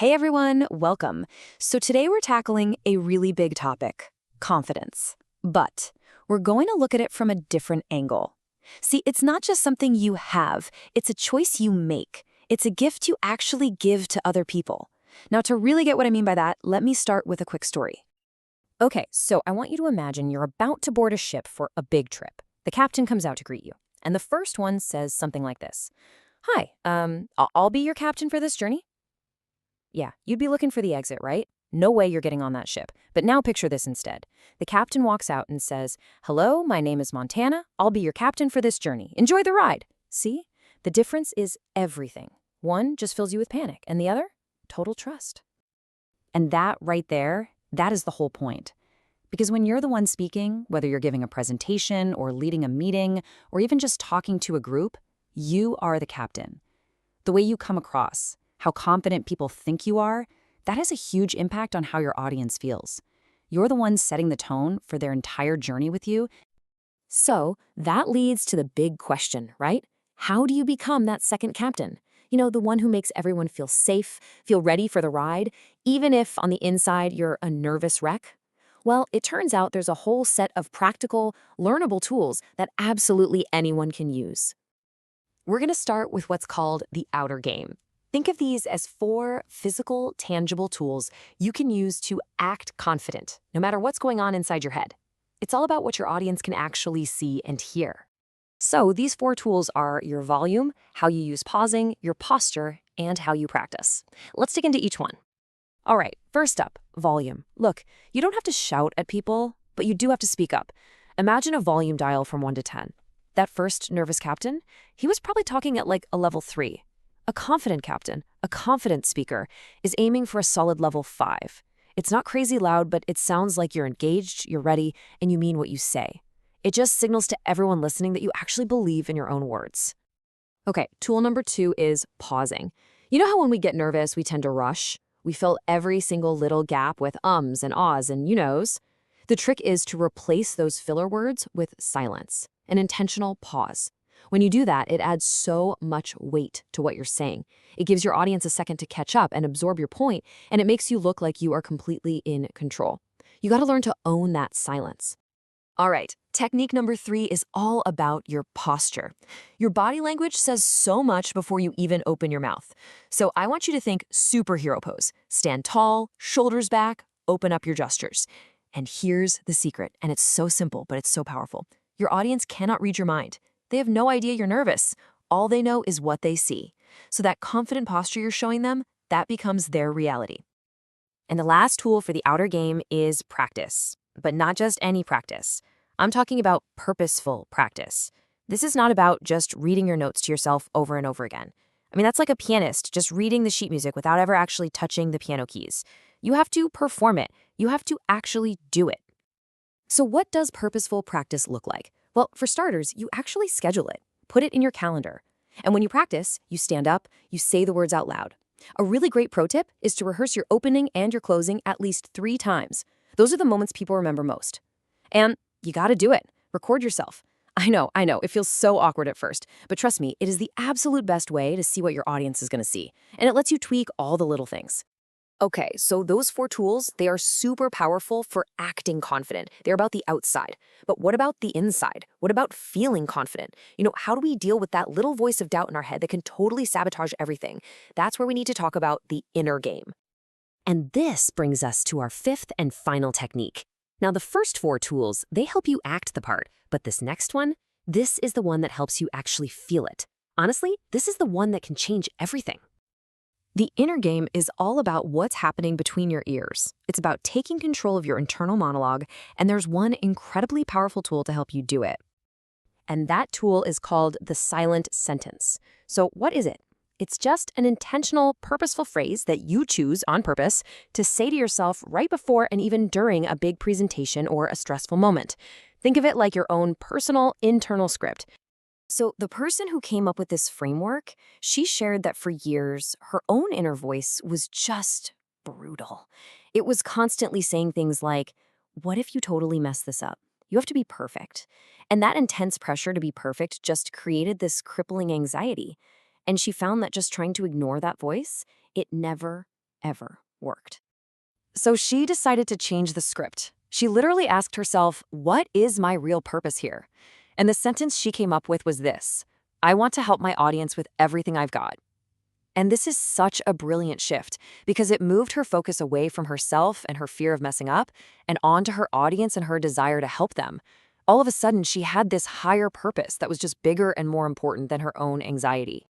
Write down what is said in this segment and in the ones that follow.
Hey everyone, welcome. So today we're tackling a really big topic, confidence. But we're going to look at it from a different angle. See, it's not just something you have, it's a choice you make. It's a gift you actually give to other people. Now, to really get what I mean by that, let me start with a quick story. Okay, so I want you to imagine you're about to board a ship for a big trip. The captain comes out to greet you, and the first one says something like this. Hi, I'll be your captain for this journey. Yeah, you'd be looking for the exit, right? No way you're getting on that ship. But now picture this instead. The captain walks out and says, "Hello, my name is Montana. I'll be your captain for this journey. Enjoy the ride." See? The difference is everything. One just fills you with panic, and the other, total trust. And that right there, that is the whole point. Because when you're the one speaking, whether you're giving a presentation or leading a meeting or even just talking to a group, you are the captain. The way you come across, how confident people think you are, that has a huge impact on how your audience feels. You're the one setting the tone for their entire journey with you. So that leads to the big question, right? How do you become that second captain? You know, the one who makes everyone feel safe, feel ready for the ride, even if on the inside you're a nervous wreck? Well, it turns out there's a whole set of practical, learnable tools that absolutely anyone can use. We're going to start with what's called the outer game. Think of these as 4 physical, tangible tools you can use to act confident, no matter what's going on inside your head. It's all about what your audience can actually see and hear. So these 4 tools are your volume, how you use pausing, your posture, and how you practice. Let's dig into each one. All right, first up, volume. Look, you don't have to shout at people, but you do have to speak up. Imagine a volume dial from 1 to 10. That first nervous captain, he was probably talking at like a level 3. A confident captain, a confident speaker, is aiming for a solid level 5. It's not crazy loud, but it sounds like you're engaged, you're ready, and you mean what you say. It just signals to everyone listening that you actually believe in your own words. Okay, tool number 2 is pausing. You know how when we get nervous, we tend to rush? We fill every single little gap with ums and ahs and you knows. The trick is to replace those filler words with silence, an intentional pause. When you do that, it adds so much weight to what you're saying. It gives your audience a second to catch up and absorb your point, and it makes you look like you are completely in control. You got to learn to own that silence. All right, technique number 3 is all about your posture. Your body language says so much before you even open your mouth. So I want you to think superhero pose. Stand tall, shoulders back, open up your gestures. And here's the secret, and it's so simple, but it's so powerful. Your audience cannot read your mind. They have no idea you're nervous. All they know is what they see. So that confident posture you're showing them, that becomes their reality. And the last tool for the outer game is practice, but not just any practice. I'm talking about purposeful practice. This is not about just reading your notes to yourself over and over again. I mean, that's like a pianist just reading the sheet music without ever actually touching the piano keys. You have to perform it. You have to actually do it. So what does purposeful practice look like? Well, for starters, you actually schedule it. Put it in your calendar. And when you practice, you stand up, you say the words out loud. A really great pro tip is to rehearse your opening and your closing at least 3 times. Those are the moments people remember most. And you gotta do it. Record yourself. I know, it feels so awkward at first, but trust me, it is the absolute best way to see what your audience is gonna see. And it lets you tweak all the little things. Okay, so those 4 tools, they are super powerful for acting confident. They're about the outside. But what about the inside? What about feeling confident? You know, how do we deal with that little voice of doubt in our head that can totally sabotage everything? That's where we need to talk about the inner game. And this brings us to our 5th and final technique. Now, the first 4 tools, they help you act the part. But this next one, this is the one that helps you actually feel it. Honestly, this is the one that can change everything. The inner game is all about what's happening between your ears. It's about taking control of your internal monologue, and there's one incredibly powerful tool to help you do it. And that tool is called the silent sentence. So what is it? It's just an intentional, purposeful phrase that you choose on purpose to say to yourself right before and even during a big presentation or a stressful moment. Think of it like your own personal, internal script. So the person who came up with this framework, she shared that for years, her own inner voice was just brutal. It was constantly saying things like, what if you totally mess this up? You have to be perfect. And that intense pressure to be perfect just created this crippling anxiety. And she found that just trying to ignore that voice, it never, ever worked. So she decided to change the script. She literally asked herself, what is my real purpose here? And the sentence she came up with was this: I want to help my audience with everything I've got. And this is such a brilliant shift because it moved her focus away from herself and her fear of messing up and onto her audience and her desire to help them. All of a sudden, she had this higher purpose that was just bigger and more important than her own anxiety.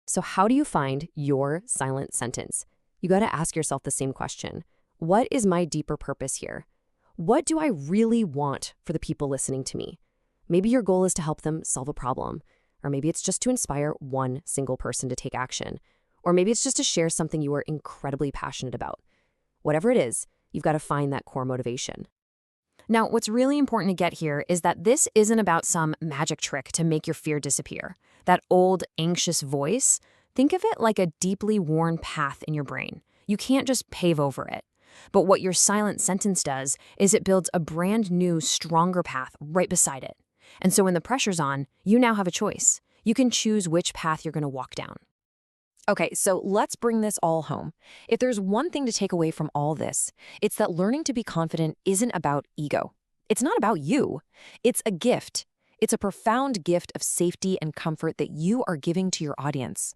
So how do you find your silent sentence? You got to ask yourself the same question. What is my deeper purpose here? What do I really want for the people listening to me? Maybe your goal is to help them solve a problem, or maybe it's just to inspire one single person to take action. Or maybe it's just to share something you are incredibly passionate about. Whatever it is, you've got to find that core motivation. Now, what's really important to get here is that this isn't about some magic trick to make your fear disappear. That old, anxious voice, think of it like a deeply worn path in your brain. You can't just pave over it. But what your silent sentence does is it builds a brand new, stronger path right beside it. And so when the pressure's on, you now have a choice. You can choose which path you're going to walk down. Okay, so let's bring this all home. If there's one thing to take away from all this, it's that learning to be confident isn't about ego. It's not about you. It's a gift. It's a profound gift of safety and comfort that you are giving to your audience.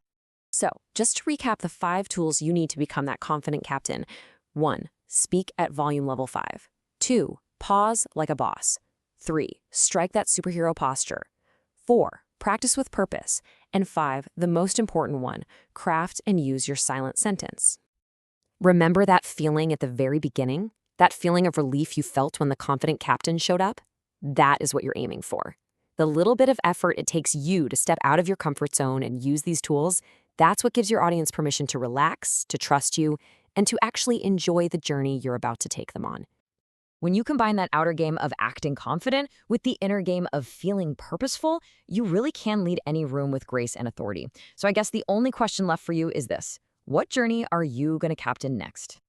So, just to recap the 5 tools you need to become that confident captain. 1. Speak at volume level 5. 2. Pause like a boss. 3. Strike that superhero posture. 4. Practice with purpose. And 5, the most important one, craft and use your silent sentence. Remember that feeling at the very beginning? That feeling of relief you felt when the confident captain showed up? That is what you're aiming for. The little bit of effort it takes you to step out of your comfort zone and use these tools, that's what gives your audience permission to relax, to trust you, and to actually enjoy the journey you're about to take them on. When you combine that outer game of acting confident with the inner game of feeling purposeful, you really can lead any room with grace and authority. So I guess the only question left for you is this: what journey are you going to captain next?